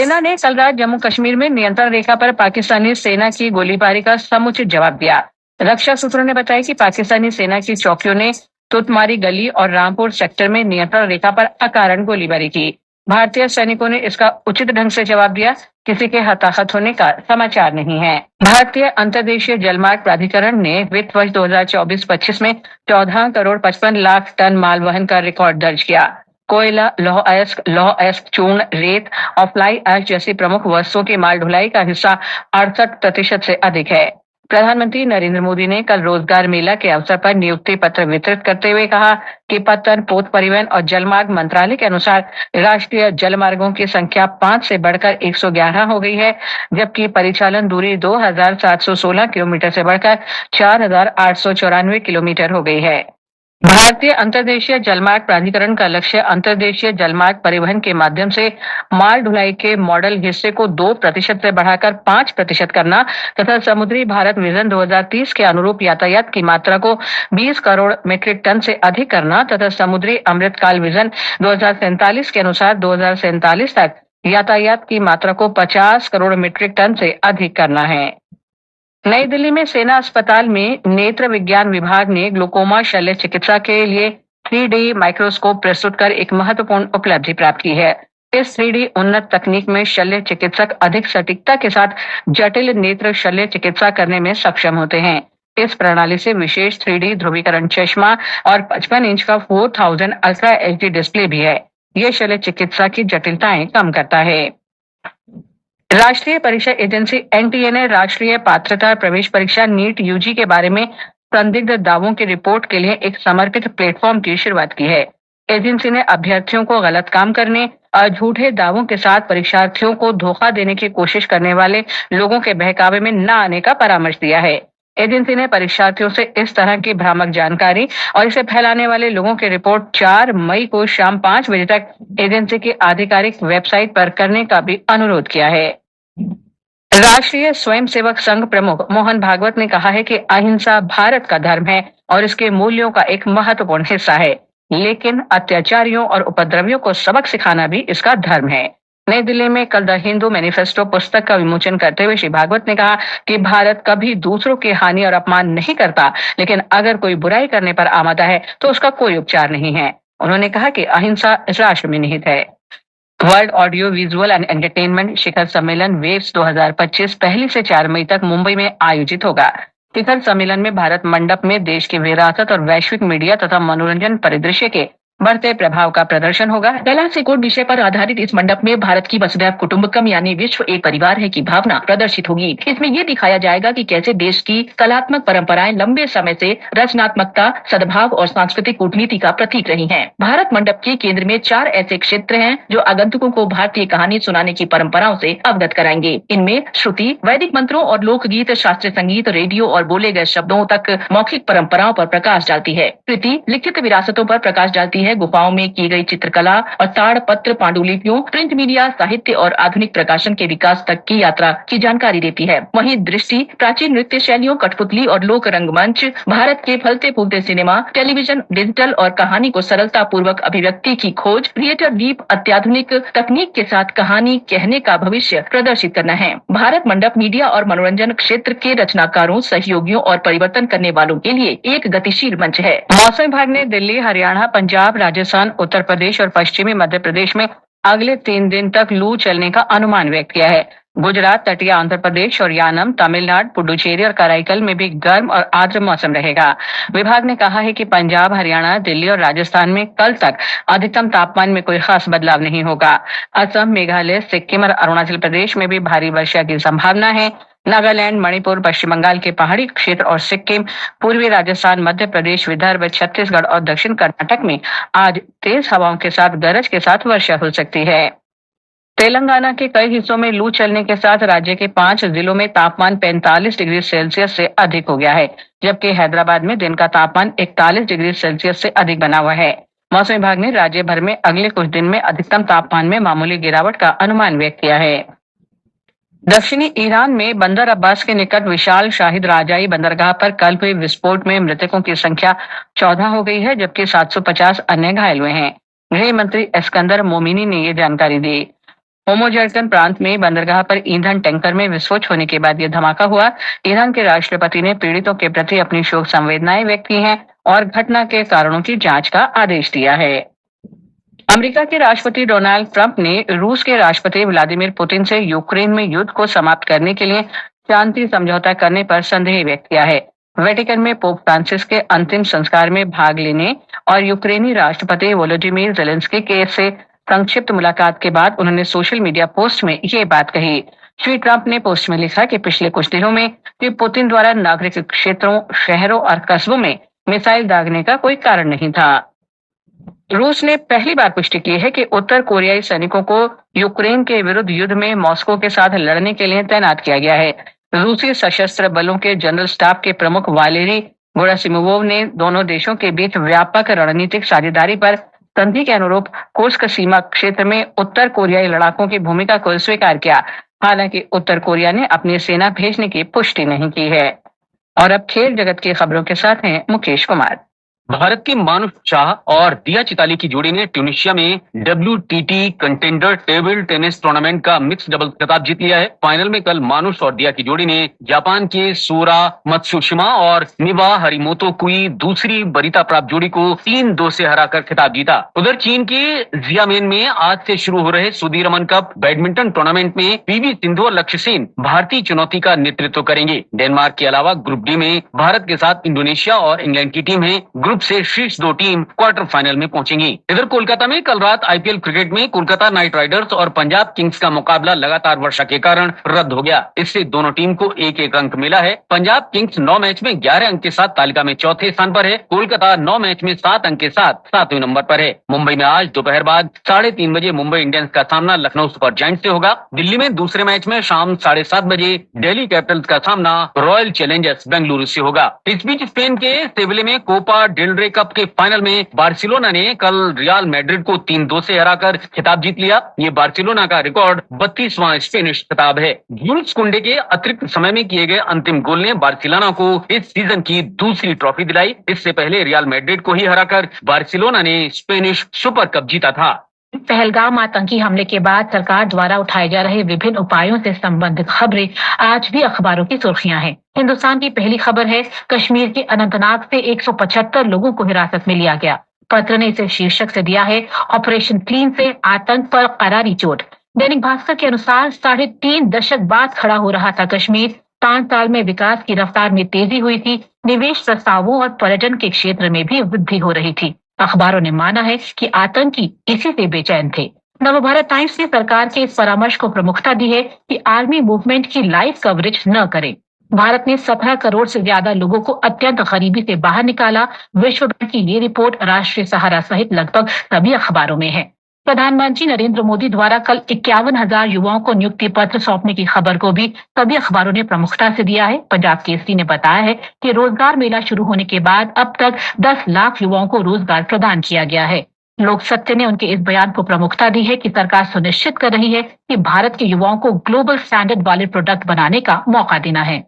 सेना ने कल रात जम्मू कश्मीर में नियंत्रण रेखा पर पाकिस्तानी सेना की गोलीबारी का समुचित जवाब दिया। रक्षा सूत्रों ने बताया कि पाकिस्तानी सेना की चौकियों ने तुतमारी गली और रामपुर सेक्टर में नियंत्रण रेखा पर अकारण गोलीबारी की। भारतीय सैनिकों ने इसका उचित ढंग से जवाब दिया। किसी के हताहत होने का समाचार नहीं है। भारतीय अंतर्देशीय जलमार्ग प्राधिकरण ने वित्त वर्ष 2024-25 में 14 करोड़ 55 लाख टन माल वहन का रिकॉर्ड दर्ज किया। कोयला, लौह अयस्क, चूर्ण, रेत और फ्लाई ऐश जैसी प्रमुख वस्तुओं की माल ढुलाई का हिस्सा 68% से अधिक है। प्रधानमंत्री नरेंद्र मोदी ने कल रोजगार मेला के अवसर पर नियुक्ति पत्र वितरित करते हुए कहा कि पत्तन, पोत परिवहन और जलमार्ग मंत्रालय के अनुसार राष्ट्रीय जलमार्गों की संख्या 5 से बढ़कर 111 हो गई है, जबकि परिचालन दूरी 2716 किलोमीटर से बढ़कर 4894 किलोमीटर हो गई है। भारतीय अंतर्देशीय जलमार्ग प्राधिकरण का लक्ष्य अंतर्देशीय जलमार्ग परिवहन के माध्यम से माल ढुलाई के मॉडल हिस्से को 2% से बढ़ाकर 5% करना तथा समुद्री भारत विजन 2030 के अनुरूप यातायात की मात्रा को 20 करोड़ मीट्रिक टन से अधिक करना तथा समुद्री अमृतकाल विजन 2047 के अनुसार 2047 तक यातायात की मात्रा को 50 करोड़ मीट्रिक टन से अधिक करना है। नई दिल्ली में सेना अस्पताल में नेत्र विज्ञान विभाग ने ग्लूकोमा शल्य चिकित्सा के लिए 3D माइक्रोस्कोप प्रस्तुत कर एक महत्वपूर्ण उपलब्धि प्राप्त की है। इस 3D उन्नत तकनीक में शल्य चिकित्सक अधिक सटीकता के साथ जटिल नेत्र शल्य चिकित्सा करने में सक्षम होते हैं। इस प्रणाली से विशेष 3D ध्रुवीकरण चश्मा और 55 इंच का 4000 अल्ट्रा HD डिस्प्ले भी है। यह शल्य चिकित्सा की जटिलताएं कम करता है। राष्ट्रीय परीक्षा एजेंसी NTA ने राष्ट्रीय पात्रता प्रवेश परीक्षा नीट UG के बारे में संदिग्ध दावों की रिपोर्ट के लिए एक समर्पित प्लेटफॉर्म की शुरुआत की है। एजेंसी ने अभ्यर्थियों को गलत काम करने और झूठे दावों के साथ परीक्षार्थियों को धोखा देने की कोशिश करने वाले लोगों के बहकावे में न आने का परामर्श दिया है। एजेंसी ने परीक्षार्थियों से इस तरह की भ्रामक जानकारी और इसे फैलाने वाले लोगों की रिपोर्ट 4 मई को शाम 5 बजे तक एजेंसी की आधिकारिक वेबसाइट पर करने का भी अनुरोध किया है। राष्ट्रीय स्वयंसेवक संघ प्रमुख मोहन भागवत ने कहा है कि अहिंसा भारत का धर्म है और इसके मूल्यों का एक महत्वपूर्ण हिस्सा है, लेकिन अत्याचारियों और उपद्रवियों को सबक सिखाना भी इसका धर्म है। नई दिल्ली में कल द हिंदू मैनिफेस्टो पुस्तक का विमोचन करते हुए श्री भागवत ने कहा कि भारत कभी दूसरों की हानि और अपमान नहीं करता, लेकिन अगर कोई बुराई करने पर आमादा है तो उसका कोई उपचार नहीं है। उन्होंने कहा कि अहिंसा राष्ट्र में निहित है। World audio visual and entertainment शिखर सम्मेलन वेव्स 2025 पहली से 4 मई तक मुंबई में आयोजित होगा। शिखर सम्मेलन में भारत मंडप में देश की विरासत और वैश्विक मीडिया तथा मनोरंजन परिदृश्य के बढ़ते प्रभाव का प्रदर्शन होगा। कला से कोड विषय पर आधारित इस मंडप में भारत की वसुधैव कुटुंबकम यानी विश्व एक परिवार है की भावना प्रदर्शित होगी। इसमें यह दिखाया जाएगा कि कैसे देश की कलात्मक परंपराएं लंबे समय से रचनात्मकता, सद्भाव और सांस्कृतिक कूटनीति का प्रतीक रही हैं। भारत मंडप के केंद्र में 4 ऐसे क्षेत्र हैं जो आगंतुकों को भारतीय कहानी सुनाने की परंपराओं से अवगत कराएंगे। इनमें श्रुति, वैदिक मंत्रों और लोकगीत, शास्त्रीय संगीत, रेडियो और बोले गए शब्दों तक मौखिक परंपराओं पर प्रकाश डालती है। कृति लिखित विरासतों पर प्रकाश डालती है। गुफाओं में की गई चित्रकला और ताड़पत्र, पांडुलिपियों, प्रिंट मीडिया, साहित्य और आधुनिक प्रकाशन के विकास तक की यात्रा की जानकारी देती है। वहीं दृष्टि प्राचीन नृत्य शैलियों, कठपुतली और लोक रंगमंच, भारत के फलते फूलते सिनेमा, टेलीविजन, डिजिटल और कहानी को सरलता पूर्वक अभिव्यक्ति की खोज, क्रिएटर लीप, अत्याधुनिक तकनीक के साथ कहानी कहने का भविष्य प्रदर्शित करना है। भारत मंडप मीडिया और मनोरंजन क्षेत्र के रचनाकारों, सहयोगियों और परिवर्तन करने वालों के लिए एक गतिशील मंच है। मौसम विभाग ने दिल्ली, हरियाणा, पंजाब, राजस्थान, उत्तर प्रदेश और पश्चिमी मध्य प्रदेश में अगले 3 दिन तक लू चलने का अनुमान व्यक्त किया है। गुजरात, तटीय आंध्र प्रदेश और यानम, तमिलनाडु, पुडुचेरी और कराईकल में भी गर्म और आर्द्र मौसम रहेगा। विभाग ने कहा है कि पंजाब, हरियाणा, दिल्ली और राजस्थान में कल तक अधिकतम तापमान में कोई खास बदलाव नहीं होगा। असम, मेघालय, सिक्किम और अरुणाचल प्रदेश में भी भारी वर्षा की संभावना है। नागालैंड, मणिपुर, पश्चिम बंगाल के पहाड़ी क्षेत्र और सिक्किम, पूर्वी राजस्थान, मध्य प्रदेश, विदर्भ, छत्तीसगढ़ और दक्षिण कर्नाटक में आज तेज हवाओं के साथ गरज के साथ वर्षा हो सकती है। तेलंगाना के कई हिस्सों में लू चलने के साथ राज्य के 5 जिलों में तापमान 45 डिग्री सेल्सियस से अधिक हो गया है, जबकि हैदराबाद में दिन का तापमान 41 डिग्री सेल्सियस से अधिक बना हुआ है। मौसम विभाग ने राज्य भर में अगले कुछ दिन में अधिकतम तापमान में मामूली गिरावट का अनुमान व्यक्त किया है। दक्षिणी ईरान में बंदर अब्बास के निकट विशाल शाहिद राजाई बंदरगाह पर कल हुए विस्फोट में मृतकों की संख्या 14 हो गई है, जबकि 750 अन्य घायल हुए हैं। गृह मंत्री एस्कंदर मोमिनी ने ये जानकारी दी। होमोजर्कन प्रांत में बंदरगाह पर ईंधन टैंकर में विस्फोट होने के बाद यह धमाका हुआ। ईरान के राष्ट्रपति ने पीड़ितों के प्रति अपनी शोक संवेदनाएं व्यक्त की हैं और घटना के कारणों की जांच का आदेश दिया है। अमेरिका के राष्ट्रपति डोनाल्ड ट्रंप ने रूस के राष्ट्रपति व्लादिमीर पुतिन से यूक्रेन में युद्ध को समाप्त करने के लिए शांति समझौता करने पर संदेह व्यक्त किया है। वेटिकन में पोप फ्रांसिस के अंतिम संस्कार में भाग लेने और यूक्रेनी राष्ट्रपति वोलोदिमीर जेलेंस्की के से संक्षिप्त मुलाकात के बाद उन्होंने सोशल मीडिया पोस्ट में ये बात कही। श्री ट्रंप ने पोस्ट में लिखा कि पिछले कुछ दिनों में श्री पुतिन द्वारा नागरिक क्षेत्रों, शहरों और कस्बों में मिसाइल दागने का कोई कारण नहीं था। रूस ने पहली बार पुष्टि की है कि उत्तर कोरियाई सैनिकों को यूक्रेन के विरुद्ध युद्ध में मॉस्को के साथ लड़ने के लिए तैनात किया गया है। रूसी सशस्त्र बलों के जनरल स्टाफ के प्रमुख वालेरी गेरासिमोव ने दोनों देशों के बीच व्यापक रणनीतिक साझेदारी पर संधि के अनुरूप कुर्स्क सीमा क्षेत्र में उत्तर कोरियाई लड़ाकों की भूमिका को स्वीकार किया। हालांकि उत्तर कोरिया ने अपनी सेना भेजने की पुष्टि नहीं की है। और अब खेल जगत की खबरों के साथ हैं मुकेश कुमार। भारत के मानुष शाह और दिया चिताली की जोड़ी ने ट्यूनिशिया में WTT contender table tennis tournament का मिक्स डबल खिताब जीत लिया है। फाइनल में कल मानुष और दिया की जोड़ी ने जापान के सोरा मत्सुशिमा और निबा हरिमोतो की दूसरी वरीयता प्राप्त जोड़ी को 3-2 से हराकर खिताब जीता। उधर चीन के जियामेन में आज से शुरू हो रहे सुदीरमन कप बैडमिंटन टूर्नामेंट में PV सिंधु और लक्ष्य सेन भारतीय चुनौती का नेतृत्व करेंगे। डेनमार्क के अलावा ग्रुप डी में भारत के साथ इंडोनेशिया और इंग्लैंड की टीम है। ग्रुप से शीर्ष 2 टीम क्वार्टर फाइनल में पहुंचेंगी। इधर कोलकाता में कल रात IPL क्रिकेट में कोलकाता नाइट राइडर्स और पंजाब किंग्स का मुकाबला लगातार वर्षा के कारण रद्द हो गया। इससे दोनों टीम को 1-1 अंक मिला है। पंजाब किंग्स 9 मैच में 11 अंक के साथ तालिका में चौथे स्थान पर है। कोलकाता 9 मैच में 7 अंक के साथ 7वें नंबर पर है। मुंबई में आज दोपहर बाद 3:30 बजे मुंबई इंडियंस का सामना लखनऊ सुपर जायंट्स से होगा। दिल्ली में दूसरे मैच में शाम 7:30 बजे दिल्ली कैपिटल्स का सामना रॉयल चैलेंजर्स बेंगलुरु से होगा। इस बीच स्पेन के सेविले में कोपा डेल रे कप के फाइनल में बार्सिलोना ने कल रियल मैड्रिड को 3-2 से हराकर खिताब जीत लिया। ये बार्सिलोना का रिकॉर्ड 32वां स्पेनिश खिताब है। जूल्स कुंडे के अतिरिक्त समय में किए गए अंतिम गोल ने बार्सिलोना को इस सीजन की दूसरी ट्रॉफी दिलाई। इससे पहले रियल मैड्रिड को ही हराकर बार्सिलोना ने स्पेनिश सुपर कप जीता था। पहलगाम आतंकी हमले के बाद सरकार द्वारा उठाए जा रहे विभिन्न उपायों से संबंधित खबरें आज भी अखबारों की सुर्खियां हैं। हिंदुस्तान की पहली खबर है, कश्मीर के अनंतनाग से 175 लोगों को हिरासत में लिया गया। पत्र ने इसे शीर्षक से दिया है, ऑपरेशन क्लीन से आतंक पर करारी चोट। दैनिक भास्कर के अनुसार 3.5 दशक बाद खड़ा हो रहा था कश्मीर। 5 साल में विकास की रफ्तार में तेजी हुई थी। निवेश प्रस्तावों और पर्यटन के क्षेत्र में भी वृद्धि हो रही थी। अखबारों ने माना है कि आतंकी इसी से बेचैन थे। नवभारत टाइम्स ने सरकार के इस परामर्श को प्रमुखता दी है कि आर्मी मूवमेंट की लाइव कवरेज न करें। भारत ने 17 करोड़ से ज्यादा लोगों को अत्यंत गरीबी से बाहर निकाला। विश्व बैंक की ये रिपोर्ट राष्ट्रीय सहारा सहित लगभग सभी अखबारों में है। प्रधानमंत्री नरेंद्र मोदी द्वारा कल 51,000 युवाओं को नियुक्ति पत्र सौंपने की खबर को भी सभी अखबारों ने प्रमुखता से दिया है। पंजाब केसरी ने बताया है कि रोजगार मेला शुरू होने के बाद अब तक 10 लाख युवाओं को रोजगार प्रदान किया गया है। लोक सत्य ने उनके इस बयान को प्रमुखता दी है कि सरकार सुनिश्चित कर रही है कि भारत के युवाओं को ग्लोबल स्टैंडर्ड वाले प्रोडक्ट बनाने का मौका देना है।